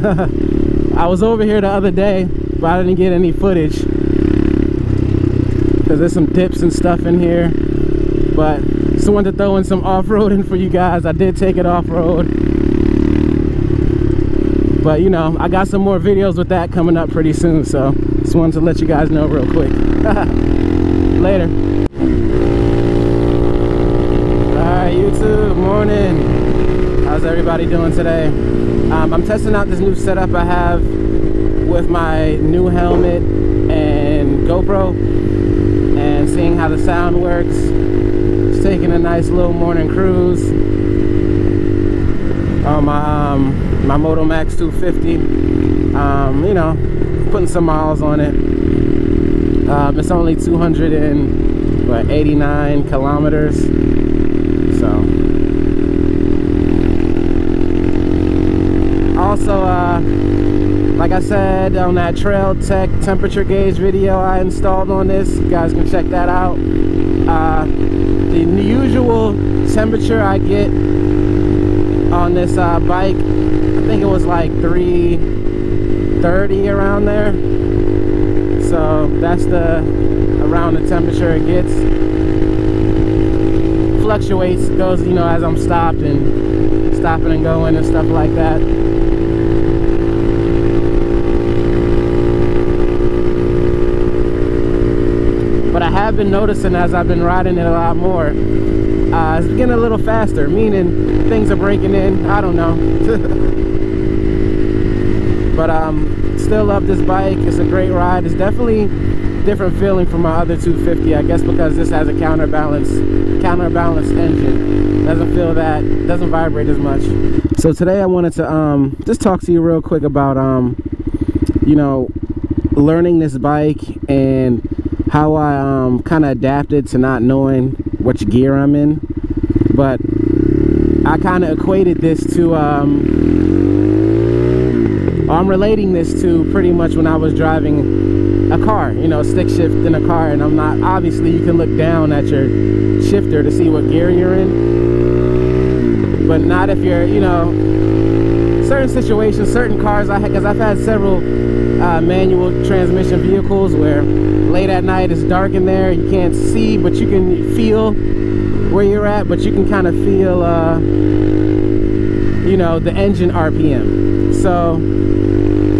I was over here the other day, but I didn't get any footage because there's some dips and stuff in here. But just wanted to throw in some off-roading for you guys. I did take it off-road, but you know, I got some more videos with that coming up pretty soon, so just wanted to let you guys know real quick. Later. Alright, YouTube, morning. How's everybody doing today? I'm testing out this new setup I have with my new helmet and GoPro and seeing how the sound works. Just taking a nice little morning cruise on my Motomax 250. You know, putting some miles on it. It's only 289 kilometers. So also, like I said on that Trail Tech temperature gauge video I installed on this, you guys can check that out. The usual temperature I get on this bike, I think it was like 330 around there. So that's around the temperature it gets. Fluctuates, goes, you know, as I'm stopping and going and stuff like that. But I have been noticing as I've been riding it a lot more, it's getting a little faster, meaning things are breaking in. I don't know. But still love this bike. It's a great ride. It's definitely a different feeling from my other 250, I guess, because this has a counterbalance engine. Doesn't vibrate as much. So today I wanted to just talk to you real quick about you know, learning this bike and how I kind of adapted to not knowing which gear I'm in. But I kind of equated this to I'm relating this to pretty much when I was driving a car, you know, stick shift in a car, and I'm not, obviously you can look down at your shifter to see what gear you're in, but not if you're, you know, certain situations, certain cars because I've had several manual transmission vehicles where late at night it's dark in there, you can't see, but you can feel where you're at, but you can kind of feel you know, the engine RPM. So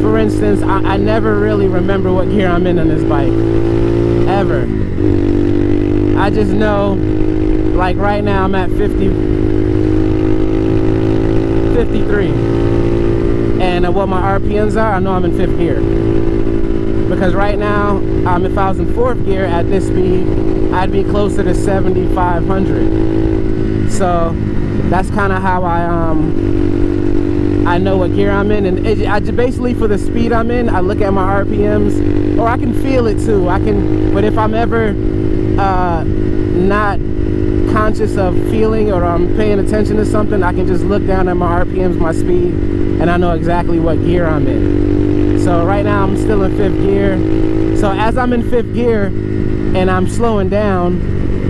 for instance, I never really remember what gear I'm in this bike, ever. I just know, like right now I'm at 53, and what my RPMs are, I know I'm in 5th gear. Because right now, if I was in 4th gear at this speed, I'd be closer to 7,500. So that's kind of how I know what gear I'm in, and I just basically, for the speed I'm in, I look at my RPMs, or I can feel it too. But if I'm ever not conscious of feeling, or I'm paying attention to something, I can just look down at my RPMs, my speed, and I know exactly what gear I'm in. So right now I'm still in 5th gear. So as I'm in 5th gear and I'm slowing down,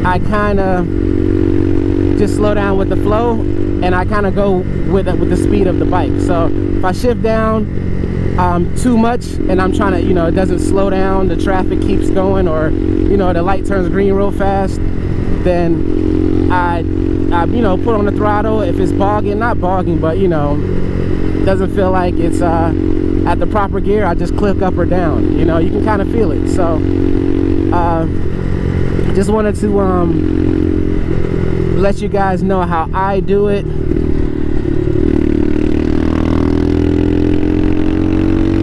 I kind of just slow down with the flow, and I kind of go with the speed of the bike. So if I shift down too much and I'm trying to, you know, it doesn't slow down, the traffic keeps going, or, you know, the light turns green real fast, then I you know, put on the throttle. If it's bogging, not bogging, but, you know, doesn't feel like it's at the proper gear, I just click up or down. You know, you can kind of feel it. So just wanted to let you guys know how I do it,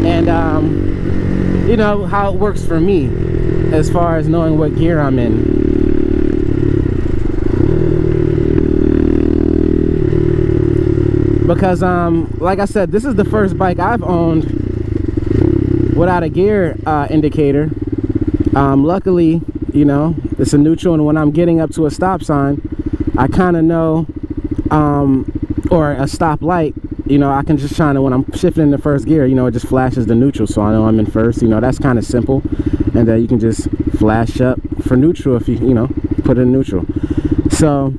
and you know, how it works for me as far as knowing what gear I'm in. Because like I said, this is the first bike I've owned without a gear indicator. Luckily, you know, it's a neutral, and when I'm getting up to a stop sign, I kind of know, or a stop light, you know, I can just shine it when I'm shifting into 1st gear, you know, it just flashes the neutral, so I know I'm in 1st. You know, that's kind of simple. And you can just flash up for neutral if you know, put it in neutral. So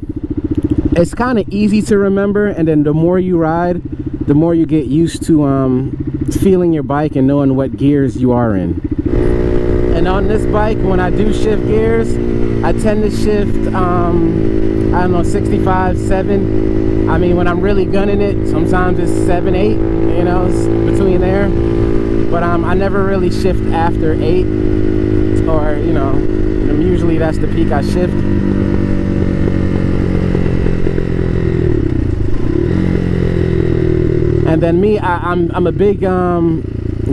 it's kind of easy to remember, and then the more you ride, the more you get used to feeling your bike and knowing what gears you are in. And on this bike, when I do shift gears, I tend to shift I don't know, 65, 7. I mean, when I'm really gunning it, sometimes it's 7, 8, you know, it's between there. But I never really shift after 8, or, you know, usually that's the peak I shift. And then me, I'm a big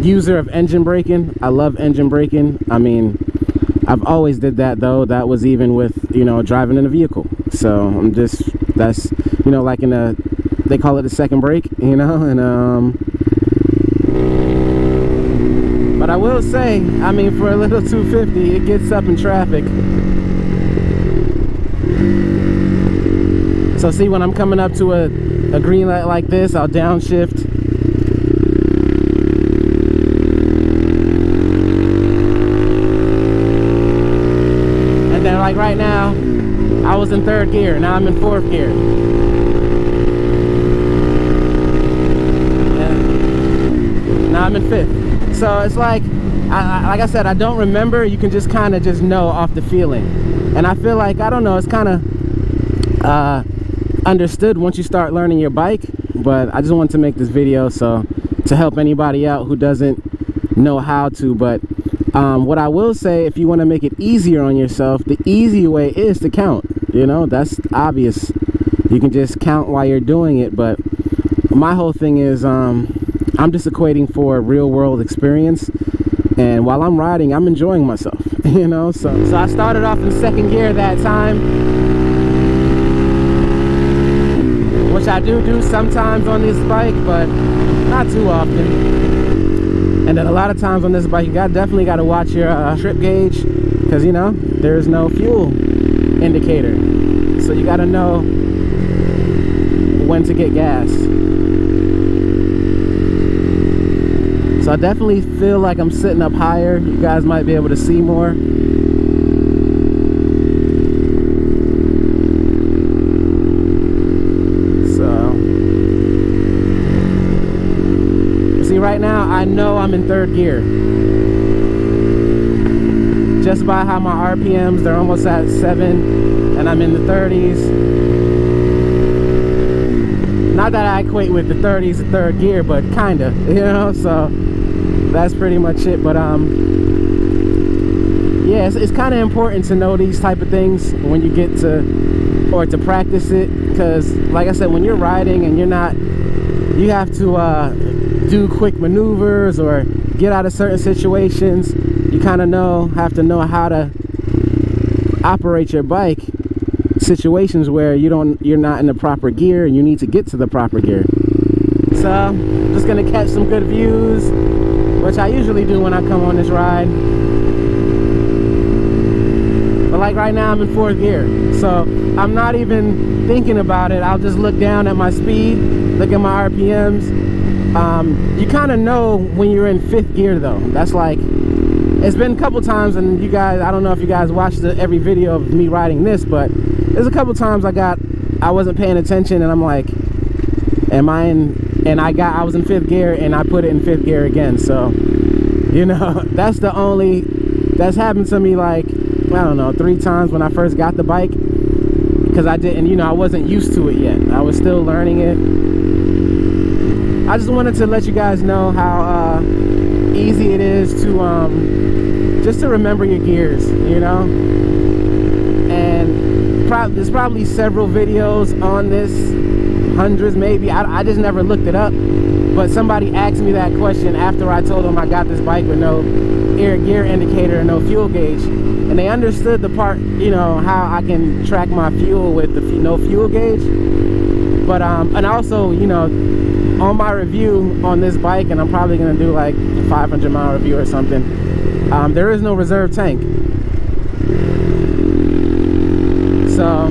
user of engine braking. I love engine braking. I mean, I've always did that, though. That was even with, you know, driving in a vehicle. So I'm just, that's, you know, like in a, they call it a second brake, you know. And but I will say, I mean, for a little 250, it gets up in traffic. So see, when I'm coming up to a green light like this, I'll downshift. And then like right now, I was in 3rd gear, now I'm in 4th gear. And now I'm in 5th. So it's like I said, I don't remember. You can just kind of just know off the feeling. And I feel like, I don't know, it's kind of understood once you start learning your bike. But I just wanted to make this video so to help anybody out who doesn't know how to. But what I will say, if you want to make it easier on yourself, the easy way is to count. You know, that's obvious. You can just count while you're doing it. But my whole thing is I'm just equating for real world experience, and while I'm riding, I'm enjoying myself, you know. So I started off in 2nd gear that time, which I do sometimes on this bike, but not too often. And then a lot of times on this bike, you definitely got to watch your trip gauge, because, you know, there's no fuel indicator, so you got to know when to get gas. So I definitely feel like I'm sitting up higher. You guys might be able to see more. So, see, right now I know I'm in 3rd gear. Just by how my RPMs, they're almost at 7, and I'm in the 30s. Not that I equate with the 30s to 3rd gear, but kinda, you know. So that's pretty much it. But yeah, it's kind of important to know these type of things when you get to, or to practice it, because like I said, when you're riding and you're not, you have to do quick maneuvers or get out of certain situations. You kind of have to know how to operate your bike situations where you're not in the proper gear and you need to get to the proper gear. So I'm just gonna catch some good views, which I usually do when I come on this ride. But like right now, I'm in 4th gear, so I'm not even thinking about it. I'll just look down at my speed, look at my RPMs. You kind of know when you're in 5th gear, though. That's like, it's been a couple times, and you guys, I don't know if you guys watched every video of me riding this, but there's a couple times I wasn't paying attention, and I'm like, am I in? And I was in 5th gear, and I put it in 5th gear again. So, you know, that's happened to me, like, I don't know, 3 times when I first got the bike, because I didn't, you know, I wasn't used to it yet. I was still learning it. I just wanted to let you guys know how easy it is to just to remember your gears, you know. And there's probably several videos on this, hundreds maybe. I just never looked it up, but somebody asked me that question after I told them I got this bike with no gear indicator and no fuel gauge, and they understood the part, you know, how I can track my fuel with the no fuel gauge. But and also, you know, on my review on this bike, and I'm probably gonna do like a 500-mile review or something, there is no reserve tank. So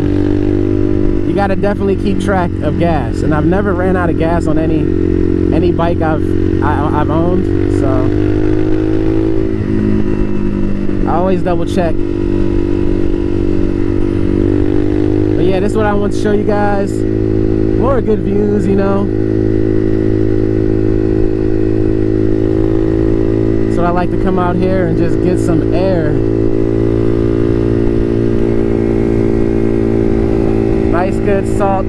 you got to definitely keep track of gas, and I've never ran out of gas on any bike I've owned, so I always double check. But yeah, this is what I want to show you guys. More good views, you know. So I like to come out here and just get some air. Nice, good salt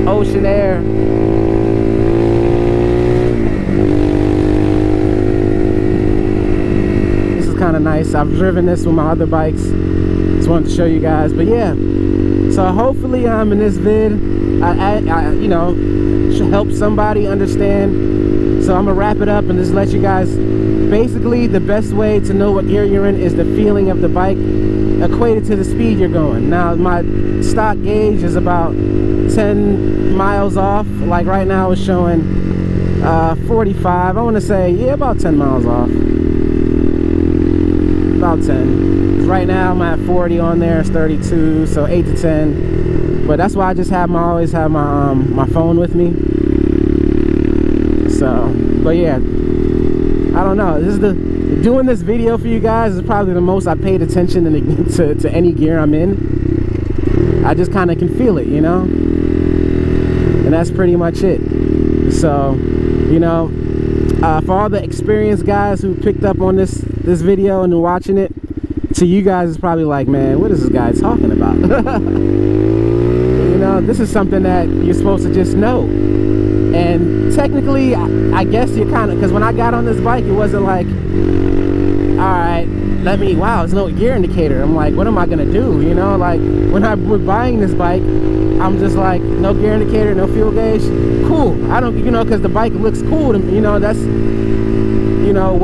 ocean air. This is kind of nice. I've driven this with my other bikes. Just wanted to show you guys. But yeah, so hopefully in this vid I you know, should help somebody understand. So I'm gonna wrap it up and just let you guys, basically the best way to know what gear you're in is the feeling of the bike equated to the speed you're going. Now my stock gauge is about 10 miles off. Like right now it's showing 45. I want to say, yeah, about 10 miles off. About 10. Right now I'm at 40 on there. It's 32, so 8 to 10. But that's why I just have always have my my phone with me. So, but yeah, I don't know. This is doing this video for you guys is probably the most I paid attention to any gear I'm in. I just kind of can feel it, you know, and that's pretty much it. So, you know, for all the experienced guys who picked up on this video and are watching it, to you guys it's probably like, man, what is this guy talking about? You know, this is something that you're supposed to just know. And technically, I guess you're kind of, because when I got on this bike, it wasn't like, all right, wow, there's no gear indicator. I'm like, what am I gonna do? You know, like when I was buying this bike, I'm just like, no gear indicator, no fuel gauge, cool. I don't, you know, because the bike looks cool to me. You know, that's, you know,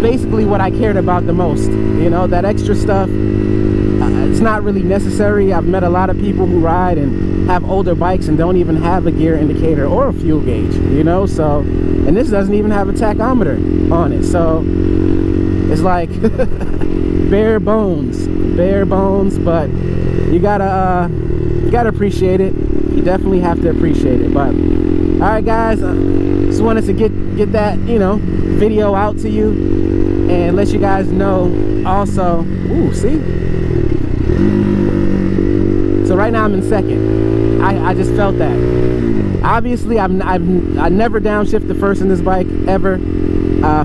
basically what I cared about the most. You know, that extra stuff, it's not really necessary. I've met a lot of people who ride and have older bikes and don't even have a gear indicator or a fuel gauge, you know. So, and this doesn't even have a tachometer on it, so it's like bare bones, but you gotta appreciate it. You definitely have to appreciate it. But all right, guys, just wanted to get that, you know, video out to you and let you guys know also. Ooh, see, so right now I'm in second. I just felt that. Obviously, I never downshift first in this bike ever.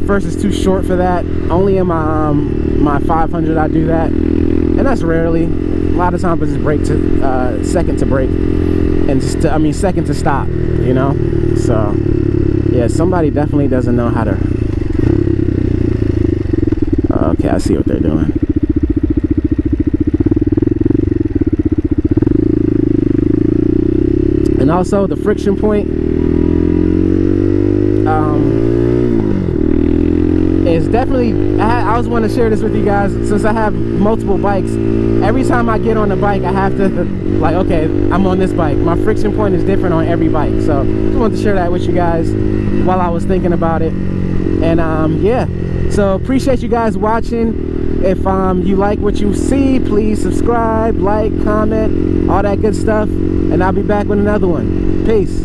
First is too short for that. Only in my 500 I do that, and that's rarely. A lot of times I just brake to second to brake, and just second to stop. You know, so yeah, somebody definitely doesn't know how to. Okay, I see what they're doing. And also the friction point is definitely, I always want to share this with you guys, since I have multiple bikes. Every time I get on the bike, I have to, like, okay, I'm on this bike, my friction point is different on every bike. So just wanted to share that with you guys while I was thinking about it. And yeah, so appreciate you guys watching. If you like what you see, please subscribe, like, comment, all that good stuff, and I'll be back with another one. Peace.